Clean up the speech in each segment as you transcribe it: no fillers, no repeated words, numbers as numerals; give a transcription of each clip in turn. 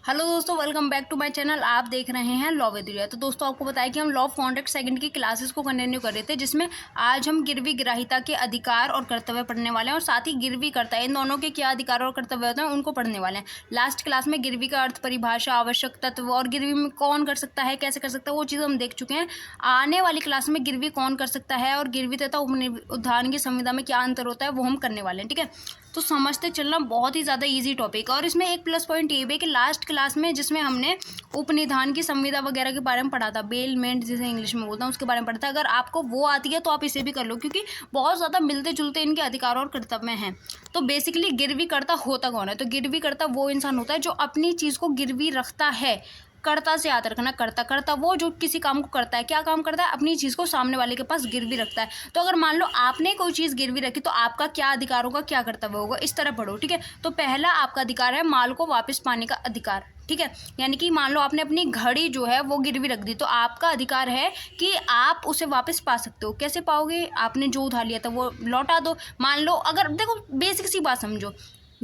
Hello दोस्तों, welcome back to my channel. आप देख रहे हैं लॉ विद रिया। तो दोस्तों, आपको बताया कि हम लॉ ऑफ कॉन्ट्रैक्ट सेकंड की क्लासेस को कंटिन्यू कर रहे थे, जिसमें आज हम गिरवी ग्राहिता के अधिकार और कर्तव्य पढ़ने वाले हैं और साथ ही गिरवी कर्ता, इन दोनों के क्या अधिकार और कर्तव्य होते हैं उनको पढ़ने वाले हैं। लास्ट क्लास में गिरवी का अर्थ, परिभाषा, आवश्यक तत्व और गिरवी में कौन कर सकता है, कैसे कर सकता है, वो चीज़ हम देख चुके हैं। आने वाली क्लास में गिरवी कौन कर सकता है और गिरवी तथा उपनिधान की संविदा में क्या अंतर होता है वो हम करने वाले हैं। ठीक है, तो समझते चलना, बहुत ही ज़्यादा इजी टॉपिक। और इसमें एक प्लस पॉइंट ये भी है कि लास्ट क्लास में जिसमें हमने उपनिधान की संविदा वगैरह के बारे में पढ़ा था, बेलमेंट जिसे इंग्लिश में बोलता हूँ, उसके बारे में पढ़ा था। अगर आपको वो आती है तो आप इसे भी कर लो, क्योंकि बहुत ज़्यादा मिलते जुलते इनके अधिकार और कर्तव्य हैं। तो बेसिकली गिरवी कर्ता होता कौन है? तो गिरवी कर्ता वो इंसान होता है जो अपनी चीज़ को गिरवी रखता है। कर्ता से याद रखना, कर्ता वो जो किसी काम को करता है। क्या काम करता है? अपनी चीज़ को सामने वाले के पास गिरवी रखता है। तो अगर मान लो आपने कोई चीज़ गिरवी रखी तो आपका क्या अधिकार होगा, क्या कर्तव्य होगा, इस तरह पढ़ो। ठीक है, तो पहला आपका अधिकार है माल को वापस पाने का अधिकार। ठीक है, यानी कि मान लो आपने अपनी घड़ी जो है वो गिरवी रख दी, तो आपका अधिकार है कि आप उसे वापस पा सकते हो। कैसे पाओगे? आपने जो उधार लिया था वो लौटा दो। मान लो, अगर देखो बेसिक सी बात समझो,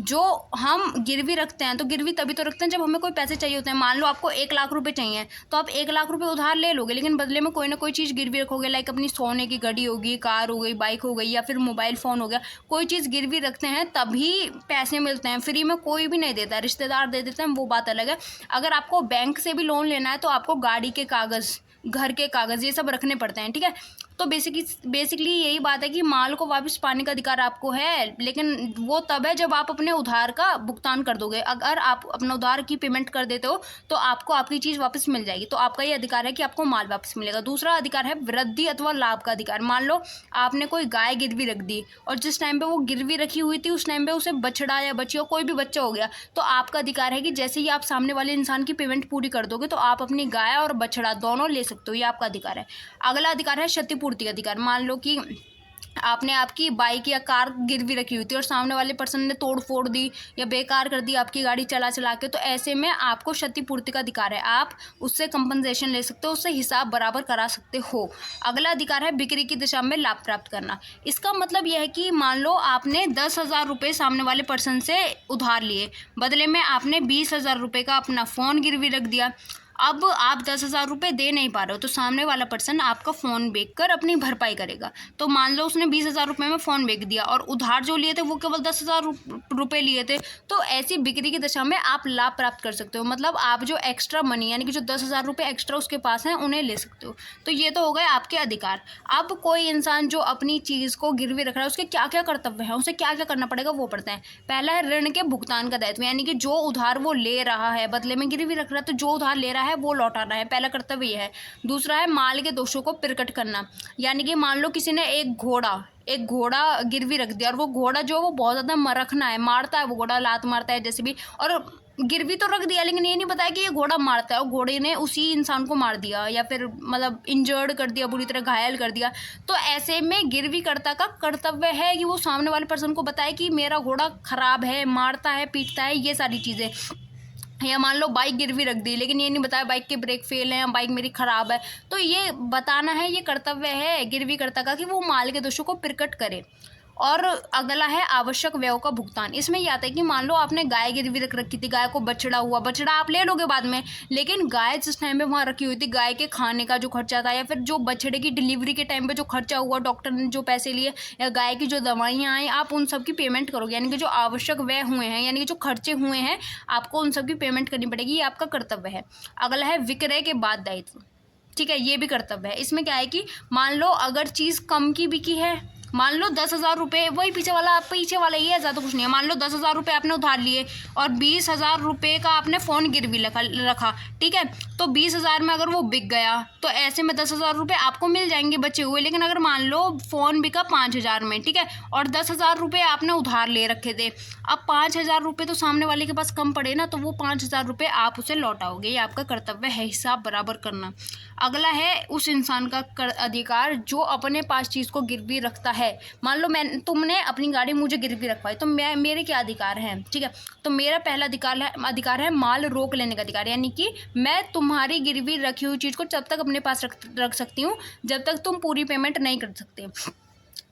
जो हम गिरवी रखते हैं तो गिरवी तभी तो रखते हैं जब हमें कोई पैसे चाहिए होते हैं। मान लो आपको 1 लाख रुपए चाहिए, तो आप 1 लाख रुपए उधार ले लोगे, लेकिन बदले में कोई ना कोई चीज़ गिरवी रखोगे। लाइक अपनी सोने की घड़ी होगी, कार हो गई, बाइक हो गई, या फिर मोबाइल फ़ोन हो गया। कोई चीज़ गिरवी रखते हैं तभी पैसे मिलते हैं, फ्री में कोई भी नहीं देता है। रिश्तेदार दे देते हैं, वो बात अलग है। अगर आपको बैंक से भी लोन लेना है तो आपको गाड़ी के कागज़, घर के कागज़, ये सब रखने पड़ते हैं। ठीक है, तो बेसिकली यही बात है कि माल को वापस पाने का अधिकार आपको है, लेकिन वो तब है जब आप अपने उधार का भुगतान कर दोगे। अगर आप अपना उधार की पेमेंट कर देते हो तो आपको आपकी चीज़ वापस मिल जाएगी। तो आपका ये अधिकार है कि आपको माल वापस मिलेगा। दूसरा अधिकार है वृद्धि अथवा लाभ का अधिकार। मान लो आपने कोई गाय गिरवी रख दी और जिस टाइम पे वो गिरवी रखी हुई थी उस टाइम पे उसे बछड़ा या बच्ची और कोई भी बच्चा हो गया, तो आपका अधिकार है कि जैसे ही आप सामने वाले इंसान की पेमेंट पूरी कर दोगे तो आप अपनी गाय और बछड़ा दोनों ले सकते हो। ये आपका अधिकार है। अगला अधिकार है क्षतिपूर्ति का अधिकार। मान लो कि आपने आपकी बाइक या कार गिरवी रखी हुई थी और सामने वाले पर्सन ने तोड़ फोड़ दी या बेकार कर दी आपकी गाड़ी चला चला के, तो ऐसे में आपको क्षतिपूर्ति का अधिकार है। आप उससे कंपनसेशन ले सकते हो, उससे हिसाब बराबर करा सकते हो। अगला अधिकार है बिक्री की दिशा में लाभ प्राप्त करना। इसका मतलब यह है कि मान लो आपने 10,000 रुपये सामने वाले पर्सन से उधार लिए, बदले में आपने 20,000 रुपये का अपना फ़ोन गिरवी रख दिया। अब आप 10,000 रुपये दे नहीं पा रहे हो, तो सामने वाला पर्सन आपका फ़ोन बेचकर अपनी भरपाई करेगा। तो मान लो उसने 20,000 रुपये में फ़ोन बेच दिया और उधार जो लिए थे वो केवल 10,000 रुपये लिए थे। तो ऐसी बिक्री की दशा में आप लाभ प्राप्त कर सकते हो। मतलब आप जो एक्स्ट्रा मनी, यानी कि जो 10,000 रुपये एक्स्ट्रा उसके पास हैं, उन्हें ले सकते हो। तो ये तो हो गए आपके अधिकार। अब कोई इंसान जो अपनी चीज़ को गिरवी रख रहा है उसके क्या क्या कर्तव्य हैं, उसे क्या क्या करना पड़ेगा, वो पढ़ते हैं। पहला है ऋण के भुगतान का दायित्व, यानी कि जो उधार वो ले रहा है, बदले में गिरवी रख रहा है, तो जो उधार ले रहा है वो लौटाना है। पहला कर्तव्य यह है। दूसरा है माल के दोषों को प्रकट करना, यानी कि मान लो किसी ने एक घोड़ा गिरवी रख दिया और वो घोड़ा जो वो बहुत ज़्यादा मरखना है, मारता है, वो घोड़ा लात मारता है जैसे भी, और गिरवी तो रख दिया लेकिन ये नहीं बताया कि ये घोड़ा मारता है, और घोड़े ने उसी इंसान को मार दिया या फिर मतलब इंजर्ड कर दिया, बुरी तरह घायल कर दिया। तो ऐसे में गिरवी कर्ता का कर्तव्य है कि वो सामने वाले पर्सन को बताए कि मेरा घोड़ा खराब है, मारता है, पीटता है, ये सारी चीज़ें। या मान लो बाइक गिरवी रख दी लेकिन ये नहीं बताया बाइक के ब्रेक फेल हैं, बाइक मेरी ख़राब है, तो ये बताना है, ये कर्तव्य है गिरवी कर्ता का कि वो माल के दोषों को प्रकट करे। और अगला है आवश्यक व्ययों का भुगतान। इसमें यह आता है कि मान लो आपने गाय गिरवी रख रखी थी, गाय को बछड़ा हुआ, बछड़ा आप ले लोगे बाद में, लेकिन गाय जिस टाइम पे वहाँ रखी हुई थी, गाय के खाने का जो खर्चा था या फिर जो बछड़े की डिलीवरी के टाइम पे जो खर्चा हुआ, डॉक्टर ने जो पैसे लिए या गाय की जो दवाइयाँ आई, आप उन सब की पेमेंट करोगे। यानी कि जो आवश्यक व्यय हुए हैं, यानी कि जो खर्चे हुए हैं, आपको उन सब की पेमेंट करनी पड़ेगी। ये आपका कर्तव्य है। अगला है विक्रय के बाद दायित्व। ठीक है, ये भी कर्तव्य है। इसमें क्या है कि मान लो अगर चीज़ कम की बिकी है, मान लो 10,000 रुपये, वही पीछे वाला ही है, ज़्यादा कुछ नहीं है। मान लो 10,000 रुपये आपने उधार लिए और 20,000 रुपये का आपने फ़ोन गिरवी रखा। ठीक है, तो 20,000 में अगर वो बिक गया तो ऐसे में 10,000 रुपये आपको मिल जाएंगे बचे हुए। लेकिन अगर मान लो फ़ोन बिका 5,000 में, ठीक है, और 10,000 रुपये आपने उधार ले रखे थे, अब 5,000 रुपये तो सामने वाले के पास कम पड़े ना, तो वो 5,000 रुपये आप उसे लौटाओगे। ये आपका कर्तव्य है, हिसाब बराबर करना। अगला है उस इंसान का अधिकार जो अपने पास चीज़ को गिरवी रखता है। मान लो तुमने अपनी गाड़ी मुझे गिरवी रखवाई, तो मेरे क्या अधिकार हैं? ठीक है, तो मेरा पहला अधिकार है माल रोक लेने का अधिकार, यानी कि मैं तुम्हारी गिरवी रखी हुई चीज़ को तब तक अपने पास रख सकती हूँ जब तक तुम पूरी पेमेंट नहीं कर सकते।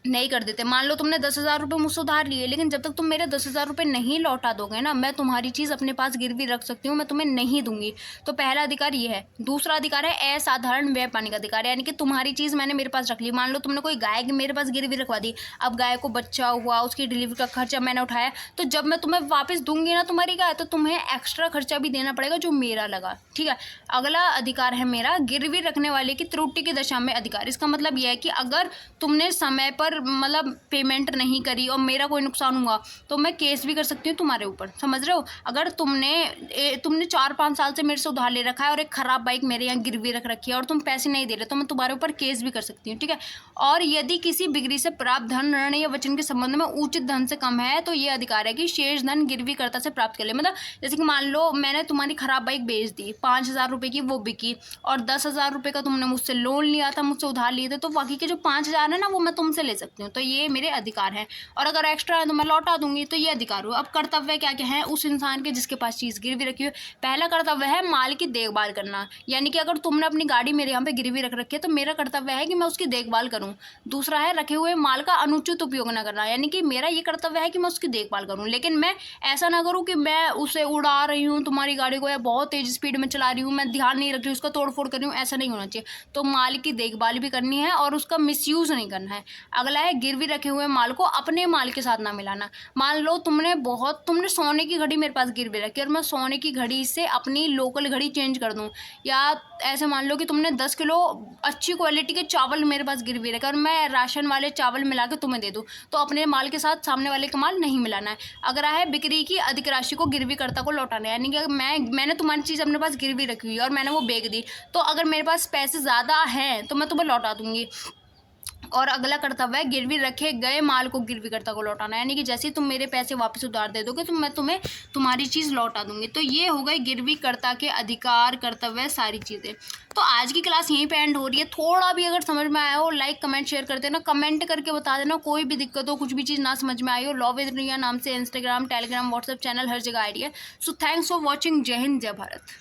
नहीं कर देते। मान लो तुमने 10,000 रुपये मुझसे उधार लिए, लेकिन जब तक तुम मेरे 10,000 रुपये नहीं लौटा दोगे ना, मैं तुम्हारी चीज़ अपने पास गिरवी रख सकती हूँ, मैं तुम्हें नहीं दूंगी। तो पहला अधिकार ये है। दूसरा अधिकार है असाधारण व्यय पाने का अधिकार, यानी कि तुम्हारी चीज़ मैंने मेरे पास रख ली। मान लो तुमने कोई गाय मेरे पास गिरवी रखवा दी, अब गाय को बच्चा हुआ, उसकी डिलीवरी का खर्चा मैंने उठाया, तो जब मैं तुम्हें वापस दूंगी ना तुम्हारी गाय, तो तुम्हें एक्स्ट्रा खर्चा भी देना पड़ेगा जो मेरा लगा, ठीक है। अगला अधिकार है मेरा गिरवी रखने वाले की त्रुटि की दशा में अधिकार। इसका मतलब यह है कि अगर तुमने समय पर मतलब पेमेंट नहीं करी और मेरा कोई नुकसान हुआ, तो मैं केस भी कर सकती हूँ तुम्हारे ऊपर, समझ रहे हो। अगर तुमने 4-5 साल से मेरे से उधार ले रखा है और एक ख़राब बाइक मेरे यहाँ गिरवी रख रखी है और तुम पैसे नहीं दे रहे, तो मैं तुम्हारे ऊपर केस भी कर सकती हूँ, ठीक है। और यदि किसी बिक्री से प्राप्त धन ऋण या वचन के संबंध में उचित धन से कम है, तो ये अधिकार है कि शेष धन गिरवीकर्ता से प्राप्त कर ले। मतलब जैसे कि मान लो मैंने तुम्हारी खराब बाइक बेच दी, 5,000 रुपये की वो बिकी, और 10,000 रुपये का तुमने मुझसे लोन लिया था, मुझसे उधार लिए थे, तो बाकी के जो 5,000 है ना, वो मैं तुमसे ले सकती हूँ। तो ये मेरे अधिकार हैं, और अगर एक्स्ट्रा है तो मैं लौटा दूंगी। तो ये अधिकार हुआ। अब कर्तव्य क्या क्या है उस इंसान के जिसके पास चीज़ गिरवी रखी हो। पहला कर्तव्य है माल की देखभाल करना, यानी कि अगर तुमने अपनी गाड़ी मेरे यहाँ पे गिरवी रख रखी है, तो मेरा कर्तव्य है कि मैं उसकी देखभाल करूँ। दूसरा है रखे हुए माल का अनुचित उपयोग न करना, यानी कि मेरा ये कर्तव्य है कि मैं उसकी देखभाल करूँ, लेकिन मैं ऐसा ना करूँ कि मैं उसे उड़ा रही हूँ तुम्हारी गाड़ी को, या बहुत तेज स्पीड में चला रही हूँ, मैं ध्यान नहीं रख रही हूँ, उसका तोड़ फोड़ कर रही हूँ, ऐसा नहीं होना चाहिए। तो माल की देखभाल भी करनी है और उसका मिसयूज़ नहीं करना है। अगला है गिरवी रखे हुए माल को अपने माल के साथ ना मिलाना। मान लो तुमने सोने की घड़ी मेरे पास गिरवी रखी और मैं सोने की घड़ी से अपनी लोकल घड़ी चेंज कर दूं, या ऐसे मान लो कि तुमने 10 किलो अच्छी क्वालिटी के चावल मेरे पास गिरवी रखे और मैं राशन वाले चावल मिला के तुम्हें दे दूं, तो अपने माल के साथ सामने वाले का माल नहीं मिलाना है। अगर है बिक्री की अधिक राशि को गिरवीकर्ता को लौटाना है, यानी कि अगर मैंने तुम्हारी चीज़ अपने पास गिरवी रखी हुई और मैंने वो बेच दी, तो अगर मेरे पास पैसे ज़्यादा हैं तो मैं तुम्हें लौटा दूंगी। और अगला कर्तव्य है गिरवी रखे गए माल को गिरवीकर्ता को लौटाना, यानी कि जैसे ही तुम मेरे पैसे वापस उधार दे दोगे तो मैं तुम्हें तुम्हारी चीज़ लौटा दूंगी। तो ये हो गए गिरवीकर्ता के अधिकार, कर्तव्य, सारी चीज़ें। तो आज की क्लास यहीं पे एंड हो रही है। थोड़ा भी अगर समझ में आया हो लाइक कमेंट शेयर कर देना, कमेंट करके बता देना कोई भी दिक्कत हो, कुछ भी चीज़ ना समझ में आई हो। लॉ विद रिया नाम से इंस्टाग्राम, टेलीग्राम, व्हाट्सएप चैनल हर जगह आईडी है। So thanks for watching. जय हिंद, जय भारत।